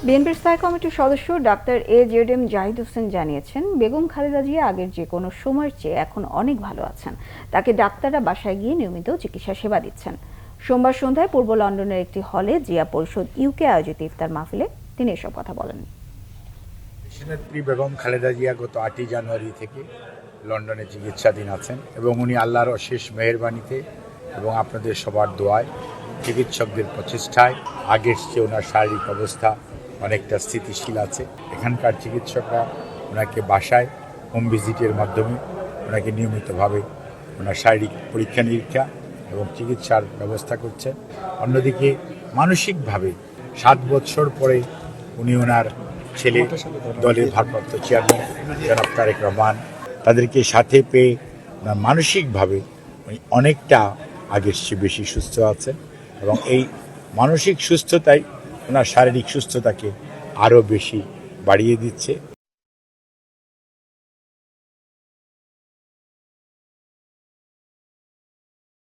বিএনপির স্থায়ী কমিটির সদস্য ডাক্তার AJM জাহিদ হোসেন জানিয়েছেন, বেগম খালেদা জিয়া আগের যে কোনো সময়ের চেয়ে এখন অনেক ভালো আছেন। তাকে ডাক্তাররা বাসায় গিয়ে নিয়মিত চিকিৎসা সেবা দিচ্ছেন। সোমবার সন্ধ্যায় পূর্ব লন্ডনের একটি হলে জিয়া পরিষদ ইউকে আয়োজিত ইফতার মাহফিলে তিনি এসব কথা বলেন। দেশনেত্রী বেগম খালেদা জিয়া গত 8 জানুয়ারি থেকে লন্ডনে চিকিৎসাধীন আছেন এবং উনি আল্লাহর অশেষ মেহেরবানিতে এবং আপনাদের সবার দোয়ায়, চিকিৎসকদের প্রচেষ্টায় আগের চেয়ে ওনার শারীরিক অবস্থা অনেকটা স্থিতিশীল আছে। এখানকার চিকিৎসকরা ওনাকে বাসায় হোম ভিজিটের মাধ্যমে ওনাকে নিয়মিতভাবে ওনার শারীরিক পরীক্ষা নিরীক্ষা এবং চিকিৎসার ব্যবস্থা করছেন। অন্যদিকে মানসিকভাবে 7 বছর পরে উনি ওনার ছেলে দলের ভারপ্রাপ্ত চেয়ারম্যান জনাব তারেক রহমান তাদেরকে সাথে পেয়ে মানসিকভাবে উনি অনেকটা আগের চেয়ে বেশি সুস্থ আছেন এবং এই মানসিক সুস্থতাই ওনার শারীরিক সুস্থতাকে আরও বেশি বাড়িয়ে দিচ্ছে।